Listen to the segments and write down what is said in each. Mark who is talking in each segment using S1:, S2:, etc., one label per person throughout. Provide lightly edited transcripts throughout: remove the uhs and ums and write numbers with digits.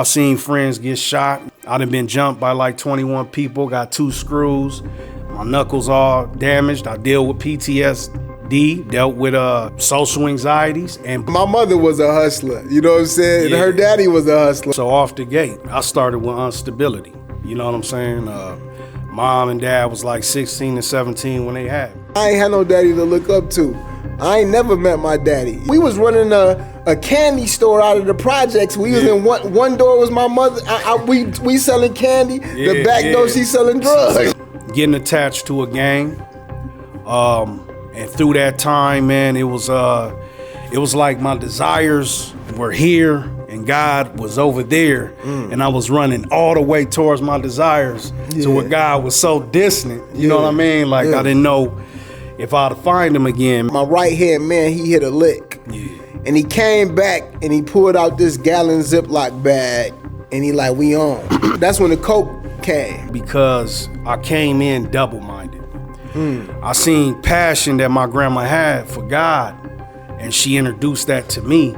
S1: I seen friends get shot. I done been jumped by like 21 people, got 2 screws. My knuckles all damaged. I deal with PTSD, dealt with social anxieties. And
S2: my mother was a hustler, you know what I'm saying?
S1: Yeah.
S2: And her daddy was a hustler.
S1: So off the gate, I started with instability. You know what I'm saying? Mom and dad was like 16 and 17 when they had me.
S2: I ain't had no daddy to look up to. I ain't never met my daddy. We was running a candy store out of the projects. We was in one door was my mother. We selling candy. The back door she selling drugs.
S1: Getting attached to a gang, and through that time, man, it was like my desires were here and God was over there, and I was running all the way towards my desires to where God was so distant. You know what I mean? Like I didn't know if I'd find him again.
S2: My right hand man, he hit a lick, and he came back and he pulled out this gallon Ziploc bag, and he like, we on. That's when the coke came.
S1: Because I came in double-minded. I seen passion that my grandma had for God, and she introduced that to me,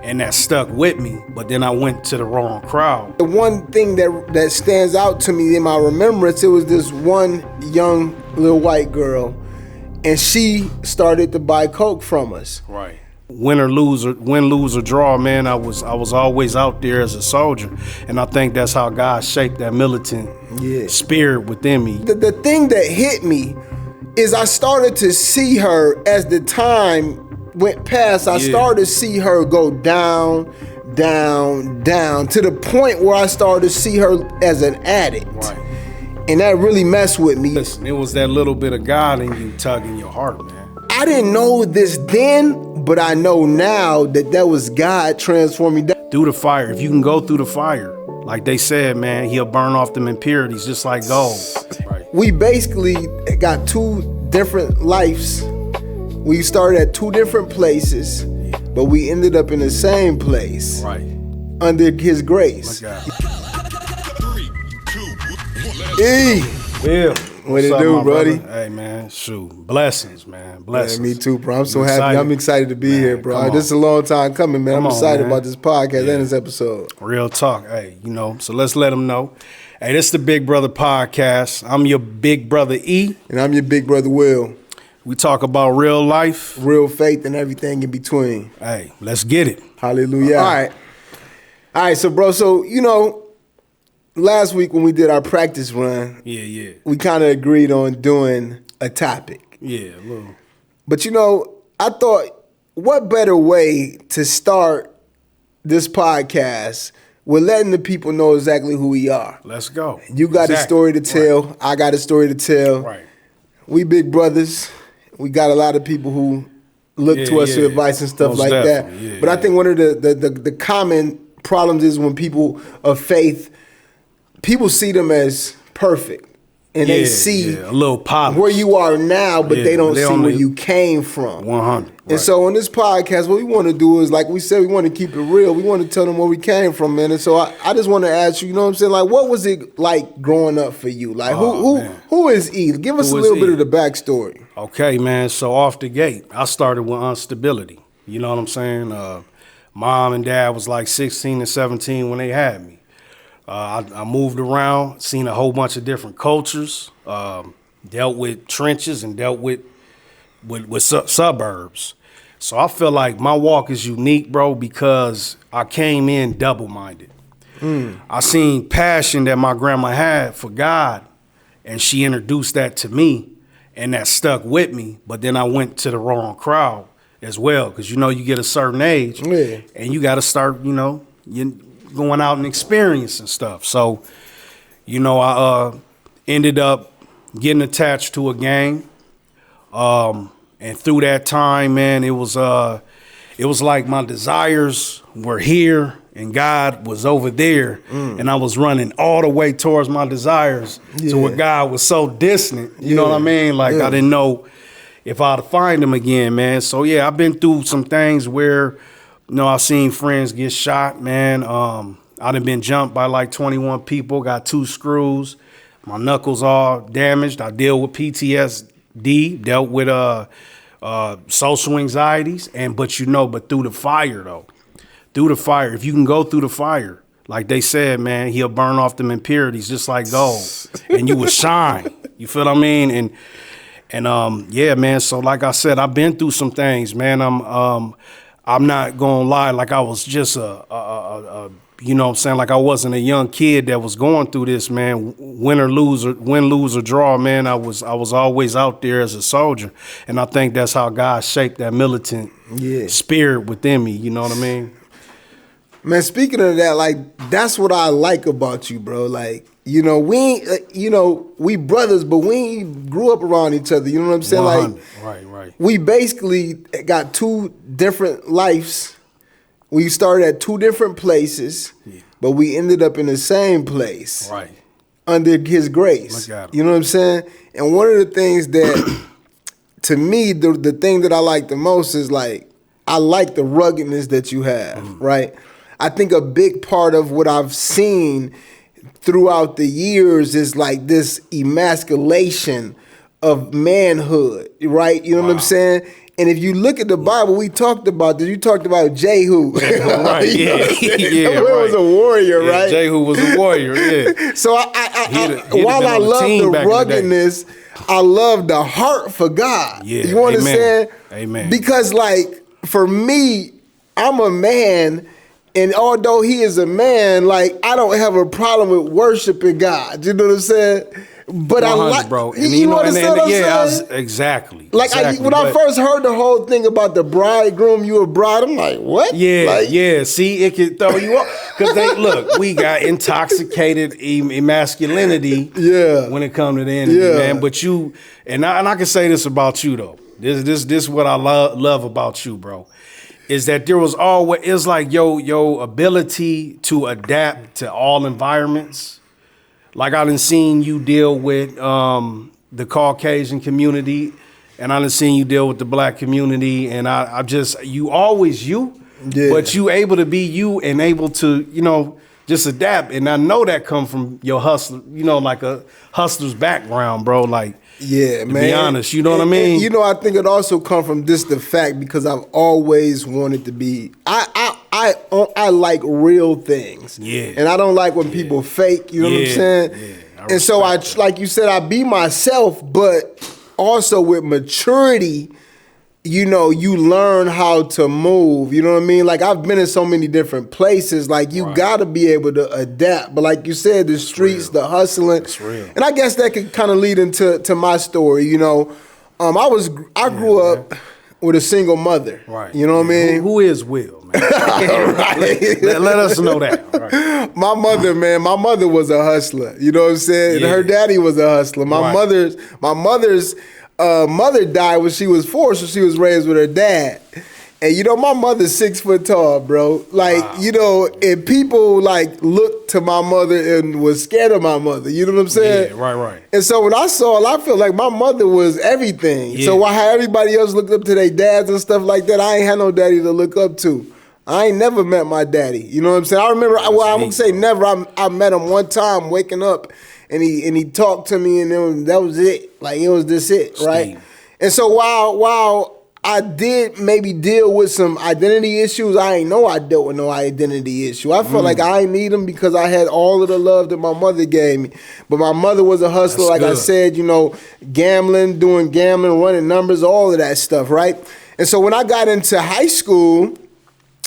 S1: and that stuck with me, but then I went to the wrong crowd.
S2: The one thing that stands out to me in my remembrance, it was this one young little white girl, and she started to buy coke from us.
S1: Right. Win, lose or draw, man, I was always out there as a soldier, and I think that's how God shaped that militant spirit within me.
S2: The thing that hit me is I started to see her as the time went past. I started to see her go down, down, down, to the point where I started to see her as an addict.
S1: Right.
S2: And that really messed with me.
S1: Listen, it was that little bit of God in you tugging your heart, man.
S2: I didn't know this then, but I know now that was God transforming me.
S1: Through the fire. If you can go through the fire, like they said, man, he'll burn off them impurities just like gold. Right.
S2: We basically got 2 different lives. We started at 2 different places, but we ended up in the same place.
S1: Right.
S2: Under his grace.
S1: My God.
S3: 3, 2, 1,
S1: Will.
S2: What it do, buddy?
S1: Hey, man, shoot. Blessings, man. Blessings.
S2: Yeah, me too, bro. I'm so happy. I'm excited to be here, bro. This is a long time coming, man. I'm excited about this podcast and this episode.
S1: Real talk. Hey, so let's let them know. Hey, this is the Big Brutha Podcast. I'm your big brother E.
S2: And I'm your big brother Will.
S1: We talk about real life,
S2: real faith, and everything in between.
S1: Hey, let's get it.
S2: Hallelujah. All right, so bro, last week when we did our practice run, we kind of agreed on doing a topic.
S1: Yeah, a little.
S2: But I thought, what better way to start this podcast with letting the people know exactly who we are?
S1: Let's go.
S2: You got a story to tell. Right. I got a story to tell.
S1: Right.
S2: We big brothers. We got a lot of people who look to us for advice and stuff like that. Yeah, but I think one of the common problems is when people of faith, people see them as perfect. And they see
S1: a little polished
S2: where you are now, but they don't see where you came from.
S1: 100. Right.
S2: And so on this podcast, what we want to do is, like we said, we want to keep it real. We want to tell them where we came from, man. And so I just want to ask you, you know what I'm saying? Like, what was it like growing up for you? Like, who is E? Give us a little bit of the backstory.
S1: Okay, man. So off the gate, I started with instability. You know what I'm saying? Mom and dad was like 16 and 17 when they had me. I moved around, seen a whole bunch of different cultures, dealt with trenches and dealt with suburbs. So I feel like my walk is unique, bro, because I came in double-minded. I seen passion that my grandma had for God, and she introduced that to me, and that stuck with me. But then I went to the wrong crowd as well, because you get a certain age, and you got to start, going out and experiencing stuff. So, I ended up getting attached to a gang. And through that time, man, it was like my desires were here and God was over there, and I was running all the way towards my desires to where God was so distant. You know what I mean? Like I didn't know if I'd find him again, man. So yeah, I've been through some things where, I've seen friends get shot, man. I done been jumped by like 21 people, got 2 screws, my knuckles all damaged. I deal with PTSD, dealt with social anxieties, but through the fire though. Through the fire. If you can go through the fire, Like they said, man, he'll burn off them impurities just like gold, and you will shine. You feel what I mean? And yeah, man. So like I said, I've been through some things, man. I'm not gonna lie. Like I was just you know what I'm saying? Like I wasn't a young kid that was going through this, man. Win, lose, or draw, man. I was always out there as a soldier, and I think that's how God shaped that militant spirit within me. You know what I mean?
S2: Man, speaking of that, like that's what I like about you, bro. Like, you know, we brothers, but we ain't grew up around each other. You know what I'm saying? Like,
S1: right.
S2: We basically got two different lives. We started at two different places, but we ended up in the same place,
S1: right?
S2: Under His grace.
S1: Look at him.
S2: You know what I'm saying? And one of the things that, to me, the thing that I like the most is like I like the ruggedness that you have, right? I think a big part of what I've seen throughout the years is like this emasculation of manhood, right? You know what I'm saying? And if you look at the Bible, we talked about this. You talked about Jehu.
S1: Right, yeah.
S2: He was a warrior, right?
S1: Jehu was a warrior, yeah.
S2: So while I love the ruggedness, I love the heart for God.
S1: Yeah,
S2: you understand?
S1: Amen.
S2: Because like, for me, I'm a man, and although he is a man, like I don't have a problem with worshiping God. You know what I'm saying? But I like,
S1: bro. And
S2: you understand what I'm saying?
S1: Exactly.
S2: Like when I first heard the whole thing about the bridegroom, you a bride, I'm like, what?
S1: Yeah,
S2: like,
S1: yeah. See, it could throw you off because look, we got intoxicated masculinity.
S2: Yeah.
S1: When it comes to the enemy, man. But you and I can say this about you though. This is what I love about you, bro. Is that there was always, it's like your ability to adapt to all environments. Like I done seen you deal with the Caucasian community, and I done seen you deal with the black community, and I just, you always you, but you able to be you and able to, you know, just adapt. And I know that come from your hustler, you know, like a hustler's background, bro. Like,
S2: yeah, man.
S1: To be honest, you know what I mean?
S2: And, you know, I think it also come from just the fact because I've always wanted to be. I like real things.
S1: Yeah.
S2: And I don't like when people fake. You know what I'm saying?
S1: Yeah.
S2: And so like you said, I be myself, but also with maturity. You know, you learn how to move. You know what I mean? Like I've been in so many different places. Like you gotta be able to adapt. But like you said, the streets, the hustling. That's real. And I guess that could kind of lead into my story. You know, I grew up with a single mother. Right. You know what I mean?
S1: Who is Will, man? Right. Let us know that. Right.
S2: My mother was a hustler. You know what I'm saying? Yeah. And her daddy was a hustler. My mother's mother died when she was 4, so she was raised with her dad. And you know, my mother's 6 foot tall, bro. Like, you know, and people like looked to my mother and was scared of my mother. You know what I'm saying?
S1: Yeah, right.
S2: And so when I saw her, I felt like my mother was everything. Yeah. So how everybody else looked up to their dads and stuff like that, I ain't had no daddy to look up to. I ain't never met my daddy. You know what I'm saying? I remember, I won't say never. I met him one time waking up, and he talked to me, and then that was it. Like it was just it, right? And so while I did maybe deal with some identity issues, I ain't know I dealt with no identity issue. I felt like I ain't need them because I had all of the love that my mother gave me. But my mother was a hustler, like I said, you know, doing gambling, running numbers, all of that stuff, right? And so when I got into high school,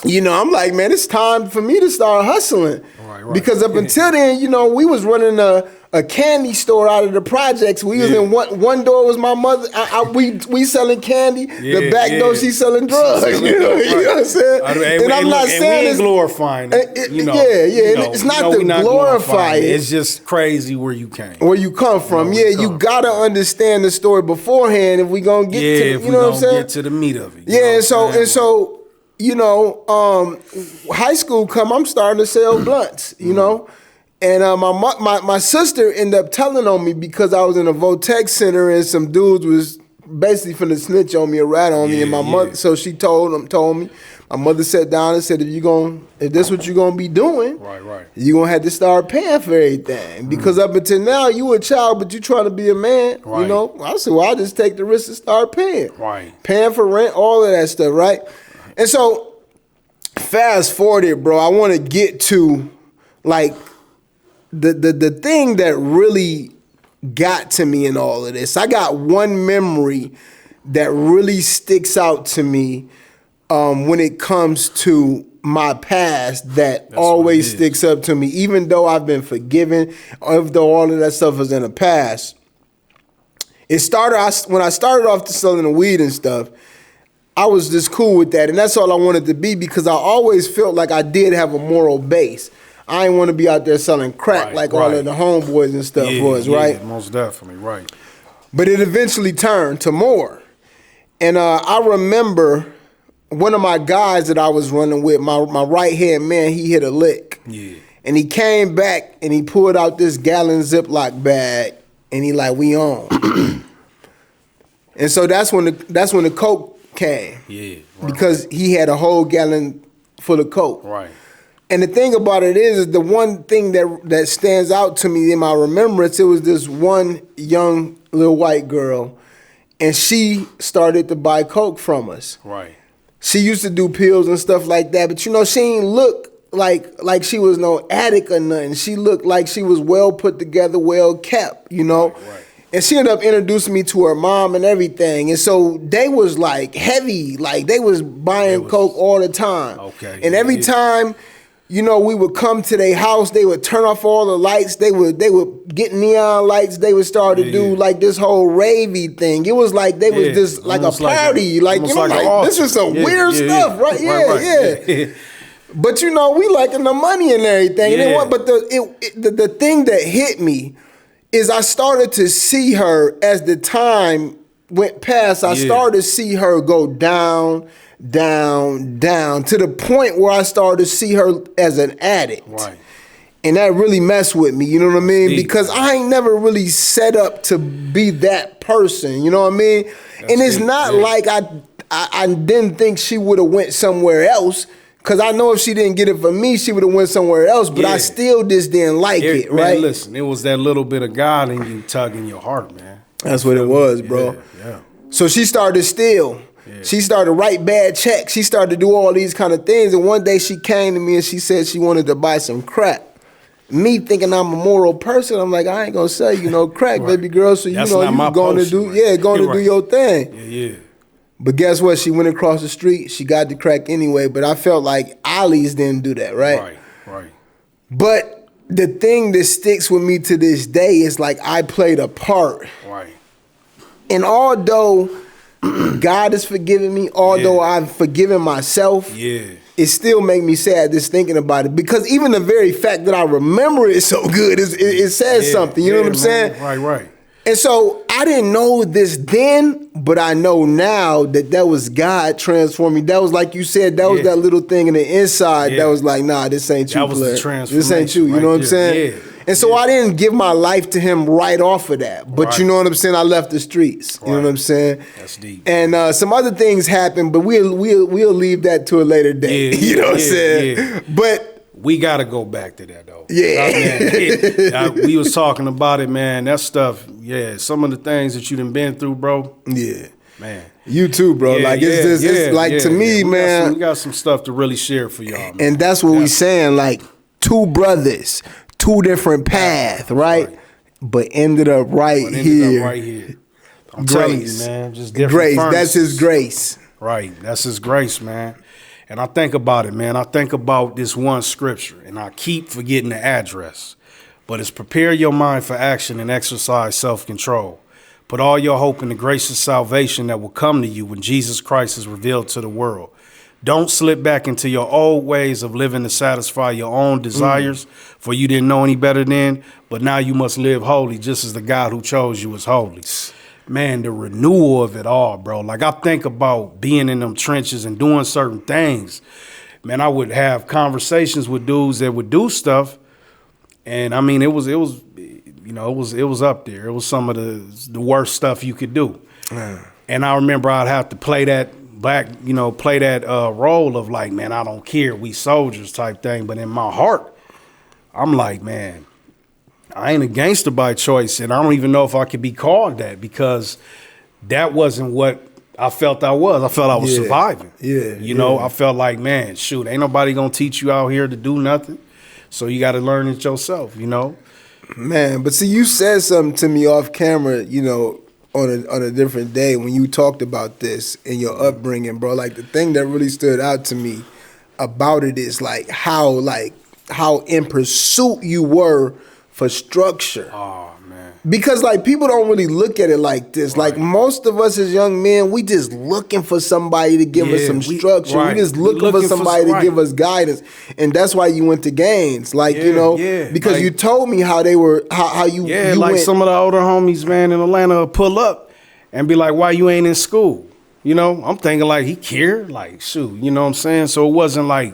S2: you know, I'm like, man, it's time for me to start hustling. Right. Because up until then, you know, we was running a candy store out of the projects. We was in one door was my mother. We selling candy. The back door she selling drugs. You know what I'm saying? And I'm not saying it's
S1: glorifying it. You know,
S2: it's not to glorify it.
S1: It's just crazy where you came.
S2: Where you come from. You gotta understand the story beforehand if we gonna get to you know what I'm saying?
S1: Get to the meat of it.
S2: Yeah, and so you know, high school come, I'm starting to sell blunts, you know? And my sister ended up telling on me because I was in a Votech center and some dudes was basically finna snitch on me or rat on me. And my mother, so she told me, my mother sat down and said, if this what you gonna be doing, you gonna have to start paying for everything. Because up until now, you a child, but you trying to be a man, you know? I said, well, I'll just take the risk and start paying. Paying for rent, all of that stuff, right? And so, fast forward, bro, I want to get to like the thing that really got to me in all of this, I got one memory that really sticks out to me when it comes to my past that always sticks up to me, even though I've been forgiven, even though all of that stuff is in the past. It started when I started off selling the weed and stuff. I was just cool with that, and that's all I wanted to be because I always felt like I did have a moral base. I didn't want to be out there selling crack all of the homeboys and stuff right?
S1: Most definitely, right.
S2: But it eventually turned to more. And I remember one of my guys that I was running with, my right-hand man, he hit a lick.
S1: Yeah.
S2: And he came back and he pulled out this gallon Ziploc bag and he like, we on. And so that's when the coke came.
S1: Yeah.
S2: Right. Because he had a whole gallon full of coke.
S1: Right.
S2: And the thing about it is the one thing that stands out to me in my remembrance, it was this one young little white girl, and she started to buy coke from us.
S1: Right.
S2: She used to do pills and stuff like that, but she ain't look like she was no addict or nothing. She looked like she was well put together, well kept, Right. And she ended up introducing me to her mom and everything. And so they was like heavy, like they was buying coke all the time.
S1: Okay.
S2: And every time, we would come to their house, they would turn off all the lights, they would get neon lights, they would start to do like this whole ravey thing. It was like they was just like a party, this is some weird stuff, right? Yeah. But we liking the money and everything.
S1: Yeah.
S2: But the thing that hit me is I started to see her as the time went past. I started to see her go down to the point where I started to see her as an addict.
S1: Right.
S2: And that really messed with me, you know what I mean?
S1: Deep,
S2: because I ain't never really set up to be that person, you know what I mean? And it's not like I didn't think she would have went somewhere else. Because I know if she didn't get it from me, she would have went somewhere else. But I still just didn't like it, right?
S1: Man, listen, it was that little bit of God in you tugging your heart, man.
S2: That's what it was, bro.
S1: Yeah.
S2: So she started to steal. Yeah. She started to write bad checks. She started to do all these kind of things. And one day she came to me and she said she wanted to buy some crack. Me thinking I'm a moral person, I'm like, I ain't gonna sell you no crack, baby girl. So
S1: That's
S2: you going to do, do your thing.
S1: Yeah.
S2: But guess what? She went across the street. She got the crack anyway. But I felt like Ollie's didn't do that, right?
S1: Right.
S2: But the thing that sticks with me to this day is like I played a part.
S1: Right.
S2: And although God has forgiven me, although I've forgiven myself, it still make me sad just thinking about it. Because even the very fact that I remember it so good, it says something. You know what I'm saying?
S1: Right.
S2: And so I didn't know this then, but I know now that was God transforming. That was like you said, that was that little thing in the inside that was like, nah, this ain't you,
S1: that was the transformation.
S2: This ain't you, you know what I'm saying?
S1: Yeah.
S2: And so I didn't give my life to him right off of that. But you know what I'm saying? I left the streets. You know what I'm saying?
S1: That's deep.
S2: And some other things happened, but we'll leave that to a later date. You know what I'm saying?
S1: Yeah.
S2: But
S1: we got to go back to that, though.
S2: Yeah.
S1: We was talking about it, man. That stuff, some of the things that you done been through, bro.
S2: Yeah.
S1: Man.
S2: You too, bro. To me, man.
S1: We got some stuff to really share for y'all, man.
S2: And that's what we saying, like, two brothers, two different paths, right? But ended up right here.
S1: I'm telling you, man. Just different
S2: grace.
S1: furnaces.
S2: That's his grace.
S1: Right. That's his grace, man. And I think about it, man. I think about this one scripture, and I keep forgetting the address. But it's prepare your mind for action and exercise self-control. Put all your hope in the gracious salvation that will come to you when Jesus Christ is revealed to the world. Don't slip back into your old ways of living to satisfy your own desires, for you didn't know any better then, but now you must live holy just as the God who chose you is holy. Man, the renewal of it all, bro. Like, I think about being in them trenches and doing certain things. Man, I would have conversations with dudes that would do stuff, and I mean, it was up there. It was some of the worst stuff you could do. And I remember I'd have to play that role of like, man, I don't care, we soldiers type thing. But in my heart, I'm like, man, I ain't a gangster by choice, and I don't even know if I could be called that, because that wasn't what I felt I was. I felt I was surviving. I felt like, man, shoot, ain't nobody gonna teach you out here to do nothing. So you got to learn it yourself, you know.
S2: Man, but see, you said something to me off camera, you know, on a different day when you talked about this in your upbringing, bro. Like the thing that really stood out to me about it is how in pursuit you were for structure.
S1: Oh man.
S2: Because like people don't really look at it like this.
S1: Right.
S2: Like most of us as young men, we just looking for somebody to give us some structure.
S1: Right.
S2: We just looking for somebody to give us guidance. And that's why you went to Gaines. Like, you know, because like, you told me how they were how you
S1: like went. Some of the older homies, man, in Atlanta would pull up and be like, why you ain't in school? You know, I'm thinking like he cared, like shoot, you know what I'm saying? So it wasn't like,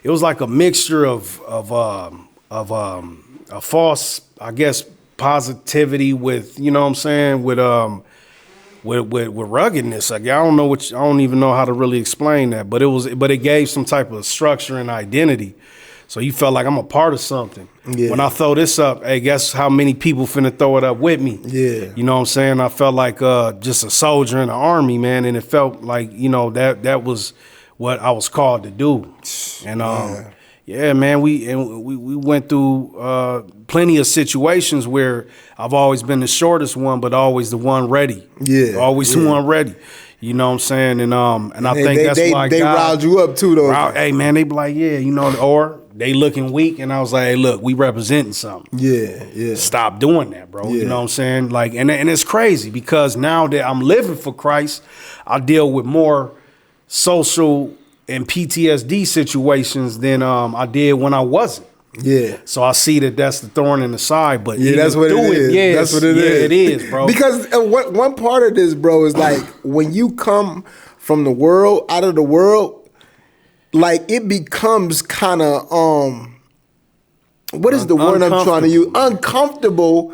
S1: it was like a mixture of a false, I guess, positivity with, you know what I'm saying, with ruggedness. Like I don't even know how to really explain that, but it gave some type of structure and identity. So you felt like I'm a part of something. Yeah. When I throw this up, hey, guess how many people finna throw it up with me? Yeah. You know what I'm saying? I felt like just a soldier in the army, man, and it felt like, you know, that was what I was called to do. And yeah, man, we went through plenty of situations where I've always been the shortest one, but always the one ready. Yeah. Always the one ready. You know what I'm saying? And I think that's why
S2: they riled you up too, though.
S1: Hey man, they be like, yeah, you know, or they looking weak, and I was like, hey, look, we representing something. Yeah. Stop doing that, bro. Yeah. You know what I'm saying? Like, and it's crazy because now that I'm living for Christ, I deal with more social and PTSD situations than I did when I wasn't. Yeah. So I see that that's the thorn in the side, but
S2: yeah, that's what it is.
S1: Yeah,
S2: that's what it is.
S1: Yeah, it is, bro.
S2: Because one part of this, bro, is like when you come from the world, out of the world, like it becomes kind of what is the word I'm trying to use? Uncomfortable.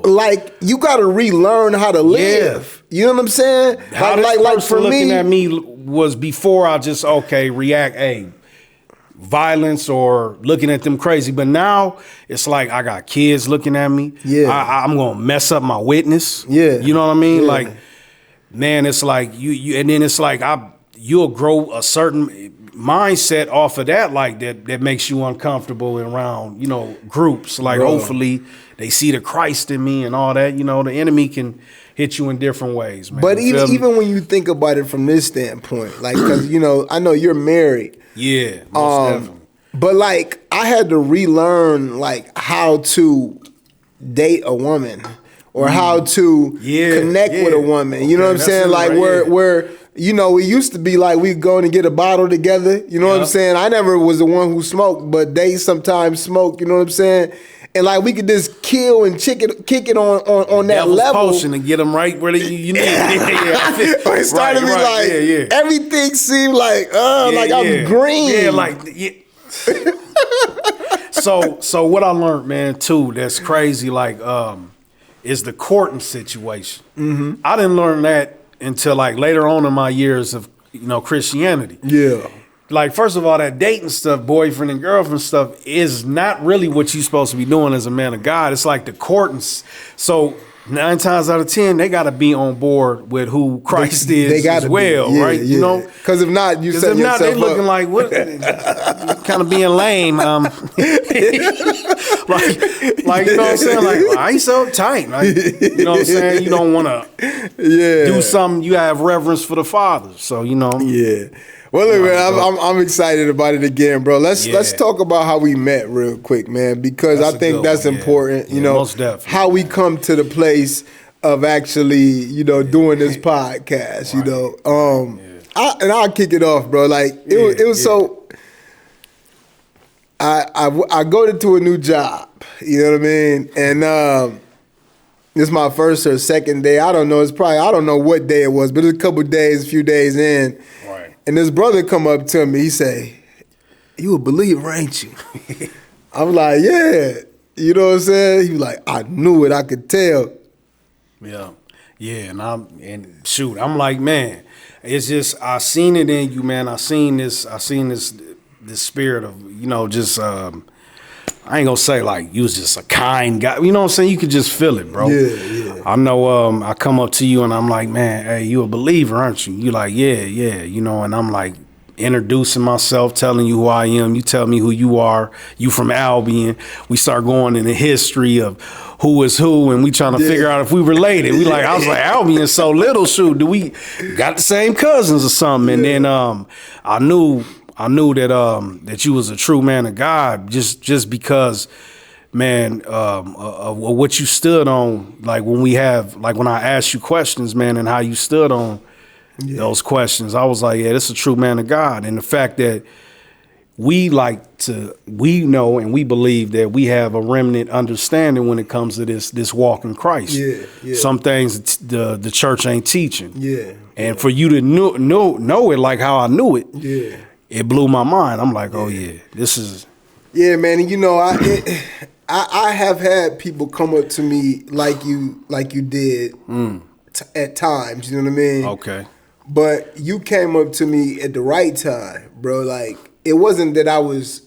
S2: Like you got to relearn how to live. Yeah. You know what I'm saying?
S1: Like for looking at me was before I just react. Hey, violence or looking at them crazy, but now it's like I got kids looking at me. Yeah, I'm gonna mess up my witness. Yeah, you know what I mean? Yeah. Like, man, it's like you, and then it's like you'll grow a certain mindset off of that, like that makes you uncomfortable around, you know, groups. Like, hopefully they see the Christ in me and all that. You know, the enemy can hit you in different ways, man.
S2: But even when you think about it from this standpoint, like, because you know, I know you're married.
S1: Yeah, most definitely.
S2: But like, I had to relearn like how to date a woman or how to connect with a woman. You know what I'm saying? Like where you know, we used to be like we'd go and get a bottle together. You know what I'm saying? I never was the one who smoked, but they sometimes smoke. You know what I'm saying? And like we could just kill and kick it on that level.
S1: Potion and get them right where you need.
S2: It started to be like everything seemed like I'm green.
S1: Yeah, like So what I learned, man, too, that's crazy, like is the courting situation. Mm-hmm. I didn't learn that until like later on in my years of, you know, Christianity. Yeah. Like, first of all, that dating stuff, boyfriend and girlfriend stuff, is not really what you're supposed to be doing as a man of God. It's like the courting. So 9 times out of 10, they got to be on board with who Christ is as well, right? You know,
S2: because if not, you set yourself up.
S1: They looking like what? Kind of being lame. like you know what I'm saying? Like, well, I ain't so tight. Like, you know what I'm saying? You don't want to do something. You have reverence for the Father, so you know. Yeah.
S2: Well, look, man, I'm excited about it again, bro. Let's talk about how we met real quick, man, because I think that's important. You know,
S1: most definitely.
S2: How we come to the place of actually, you know, doing this podcast. You know, I'll kick it off, bro. Like it was so. I go into a new job. You know what I mean, and this is my first or second day. I don't know. It's probably I don't know what day it was, but it's a few days in. And this brother come up to me, he say, "You a believer, ain't you?" I'm like, "Yeah." You know what I'm saying? He was like, "I knew it, I could tell."
S1: Yeah. And I'm like, man, it's just I seen it in you, man. I seen this spirit of, you know, just I ain't gonna say like you was just a kind guy. You know what I'm saying? You could just feel it, bro. Yeah. I know I come up to you and I'm like, man, hey, you a believer, aren't you? You like, yeah, you know, and I'm like, introducing myself, telling you who I am. You tell me who you are. You from Albion. We start going into history of who is who, and we trying to figure out if we related. We like, I was like, Albion so little, shoot, do we got the same cousins or something? And then I knew that you was a true man of God just because, man, of what you stood on. Like when I asked you questions, man, and how you stood on those questions, I was like, yeah, this is a true man of God. And the fact that we know and we believe that we have a remnant understanding when it comes to this walk in Christ. Yeah. Some things the church ain't teaching. Yeah. And for you to know it like how I knew it, it blew my mind. I'm like, oh yeah, this is.
S2: Yeah, man. And you know, I have had people come up to me like you did at times. You know what I mean?
S1: Okay.
S2: But you came up to me at the right time, bro. Like, it wasn't that I was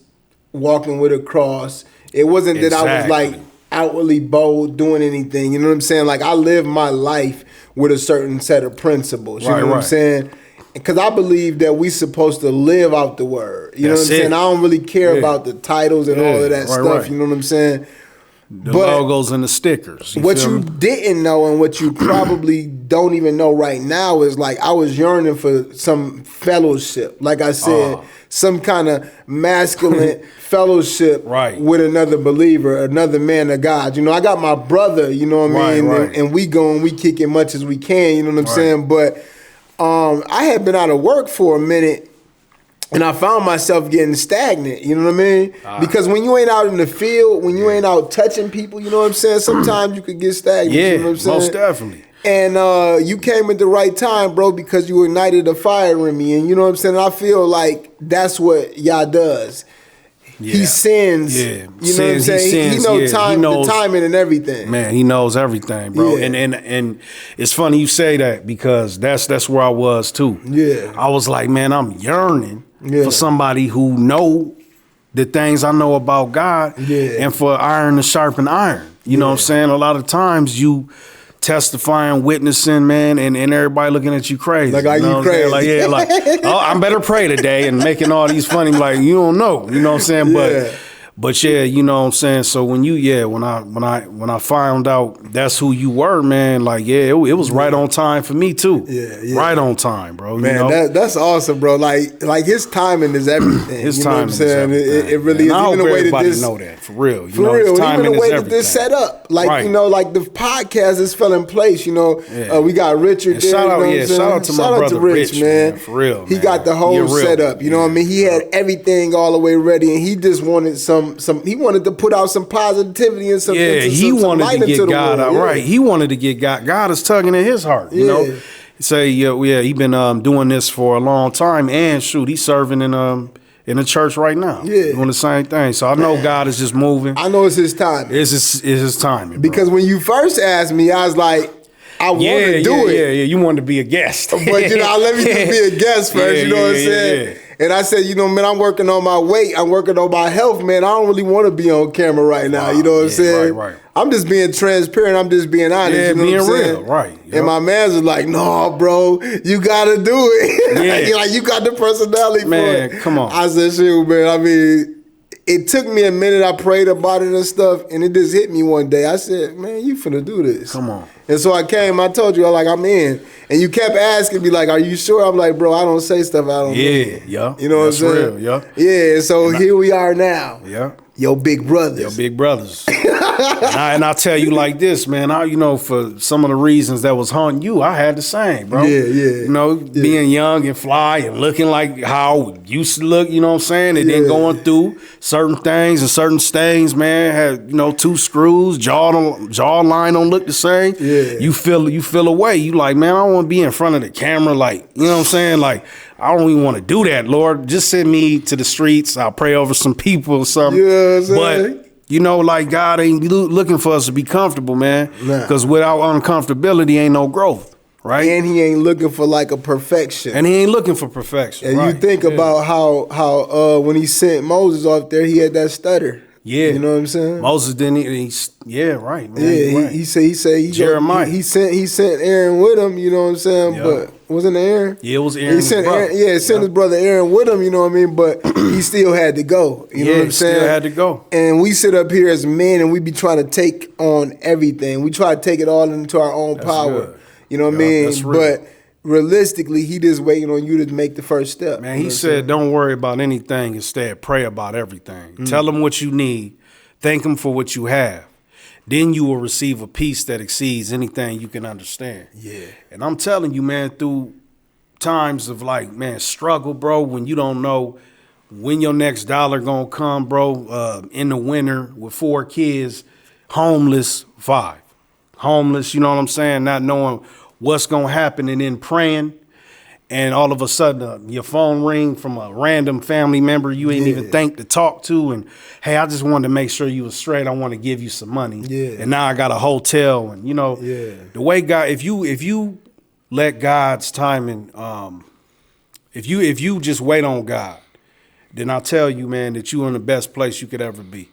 S2: walking with a cross. It wasn't that I was like outwardly bold doing anything. You know what I'm saying? Like, I live my life with a certain set of principles. You know what I'm saying? Because I believe that we supposed to live out the word. You know what I'm saying? I don't really care about the titles and all of that stuff. You know what I'm saying?
S1: The logos and the stickers.
S2: What you didn't know and what you probably don't even know right now is, like, I was yearning for some fellowship. Like I said, some kind of masculine fellowship with another believer, another man of God. You know, I got my brother, you know what I mean? And we go and we kick as much as we can, you know what I'm saying? But I had been out of work for a minute. And I found myself getting stagnant, you know what I mean? Because when you ain't out in the field, when you ain't out touching people, you know what I'm saying? Sometimes you could get stagnant, you know what I'm saying?
S1: Most definitely.
S2: And you came at the right time, bro, because you ignited a fire in me. And you know what I'm saying? I feel like that's what Yah does. Yeah. He sends, you know what I'm saying? He knows the timing and everything.
S1: Man, he knows everything, bro. Yeah. And it's funny you say that because that's where I was too. Yeah. I was like, man, I'm yearning for somebody who know the things I know about God and for iron to sharpen iron. You know what I'm saying? A lot of times you testifying, witnessing, man, and everybody looking at you crazy.
S2: Like, are you crazy?
S1: Like, oh, I better pray today and making all these funny, like, you don't know. You know what I'm saying? But yeah, you know what I'm saying? So when I found out that's who you were, man, like, it was right on time for me too. Yeah. Right on time, bro.
S2: Man,
S1: you know?
S2: that's awesome, bro. Like his timing is everything.
S1: His timing is everything.
S2: It really is.
S1: I
S2: hope
S1: everybody know that, for real.
S2: For real. Even the way that this set up. Like, you know, like the podcast is fell in place, you know. We got Richard there.
S1: Shout out to my brother Rich, man. For real,
S2: He got the whole setup, you know what I mean? He had everything all the way ready, and he just wanted he wanted to put out some positivity and some
S1: he wanted to get God out right. He wanted to get God. God is tugging at his heart, you know. Say he been doing this for a long time, and shoot, he's serving in the church right now, doing the same thing. So I know God is just moving.
S2: I know it's his time.
S1: It's his timing,
S2: because when you first asked me, I was like, I want to do it.
S1: Yeah, you wanted to be a guest,
S2: but you know, let me just be a guest first. You know what I'm saying? And I said, you know, man, I'm working on my weight. I'm working on my health, man. I don't really want to be on camera right now. You know what I'm saying? Right. I'm just being transparent. I'm just being honest.
S1: Yeah,
S2: you know
S1: being
S2: what I'm
S1: real.
S2: saying?
S1: Right. Yep.
S2: And my man's was like, no, bro, you got to do it.
S1: Yeah.
S2: Like, you got the personality for it.
S1: Man, come on.
S2: I said, shoot, man. I mean, it took me a minute. I prayed about it and stuff, and it just hit me one day. I said, man, you finna do this.
S1: Come on.
S2: And so I came, I told you, I'm in. And you kept asking me, like, are you sure? I'm like, bro, I don't say stuff I don't know.
S1: Yeah.
S2: You know what I'm saying?
S1: Real,
S2: Yeah, so here we are now.
S1: Yeah.
S2: Your big brothers.
S1: Your big brothers. and I'll tell you like this, man. For some of the reasons that was haunting you, I had the same, bro.
S2: Yeah.
S1: You know, being young and fly and looking like how I used to look, you know what I'm saying? And then going through certain things and certain stains, man. Had, you know, 2 screws, jawline don't look the same.
S2: Yeah.
S1: You feel away. You like, man, I don't want to be in front of the camera, like, you know what I'm saying? Like, I don't even want to do that, Lord. Just send me to the streets. I'll pray over some people or something.
S2: You know what I'm saying?
S1: But, you know, like, God ain't looking for us to be comfortable, man. Because without uncomfortability ain't no growth, right?
S2: And he ain't looking for, like, a perfection.
S1: And he ain't looking for perfection,
S2: and you think about how when he sent Moses off there, he had that stutter.
S1: Yeah.
S2: You know what I'm saying?
S1: Moses didn't, right, man.
S2: Yeah,
S1: right.
S2: he said
S1: Jeremiah.
S2: He sent Aaron with him, you know what I'm saying?
S1: Yep.
S2: But Wasn't it Aaron?
S1: Yeah, it was Aaron.
S2: He sent Aaron, his brother Aaron with him, you know what I mean? But he still had to go. You know what I'm saying?
S1: Still had to go.
S2: And we sit up here as men and we be trying to take on everything. We try to take it all into our own power.
S1: Good.
S2: You know what I mean?
S1: That's real.
S2: But realistically, he just waiting on you to make the first step.
S1: Man, he said, don't worry about anything. Instead, pray about everything. Tell him what you need. Thank him for what you have. Then you will receive a peace that exceeds anything you can understand. Yeah. And I'm telling you, man, through times of like, man, struggle, bro, when you don't know when your next dollar gonna come, bro, in the winter with 4 kids, homeless, 5. Homeless, you know what I'm saying? Not knowing what's gonna happen, and then praying, and all of a sudden your phone ring from a random family member you ain't even think to talk to, and hey, I just wanted to make sure you was straight. I want to give you some money. Yeah. And now I got a hotel, and you know, the way God, if you let God's timing, if you just wait on God, then I'll tell you, man, that you're in the best place you could ever be.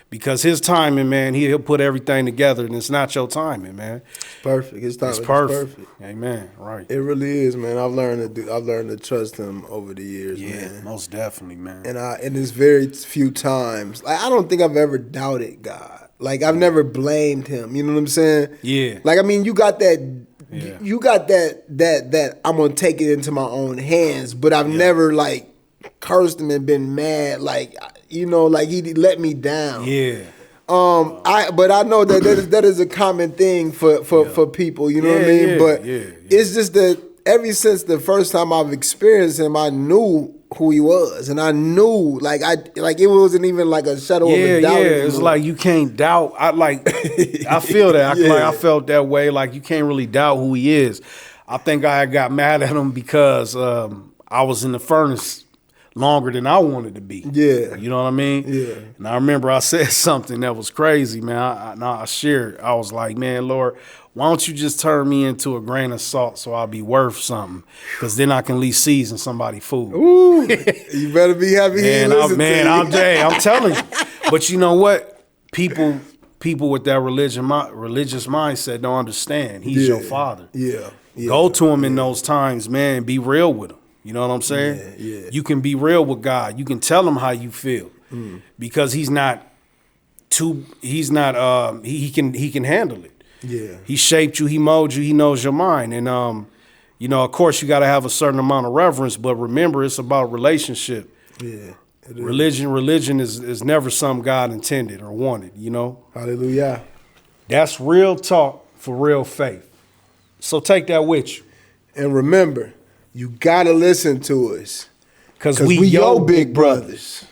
S1: Because his timing, man, he'll put everything together, and it's not your timing, man.
S2: It's perfect. His timing is perfect.
S1: Amen. Right.
S2: It really is, man. I've learned to trust him over the years, man.
S1: Yeah, most definitely, man.
S2: And there's very few times. Like, I don't think I've ever doubted God. Like, I've never blamed him. You know what I'm saying? Yeah. Like, I mean, you got that. Yeah. You got that I'm gonna take it into my own hands, but I've never like cursed him and been mad, like, you know, like he let me down. Yeah. But I know that is a common thing for people, you know what I mean? But it's just that ever since the first time I've experienced him, I knew who he was, and I knew like it wasn't even like a shadow of a doubt. Yeah,
S1: it's like you can't doubt. I feel that. I felt that way. Like you can't really doubt who he is. I think I got mad at him because I was in the furnace longer than I wanted to be. Yeah. You know what I mean? Yeah. And I remember I said something that was crazy, man. I shared. I was like, man, Lord, why don't you just turn me into a grain of salt so I'll be worth something? Because then I can at least season somebody's food. Ooh,
S2: you better be happy.
S1: I'm telling you. But you know what? People with that religious mindset don't understand. He's your father. Yeah. Go to him in those times, man. Be real with him. You know what I'm saying? Yeah. You can be real with God. You can tell him how you feel because he can handle it. Yeah. He shaped you, he molded you, he knows your mind. And you know, of course you got to have a certain amount of reverence, but remember it's about relationship. Yeah. Religion is never something God intended or wanted, you know?
S2: Hallelujah.
S1: That's real talk for real faith. So take that with you.
S2: And remember, you gotta listen to us, cause we your big brothers.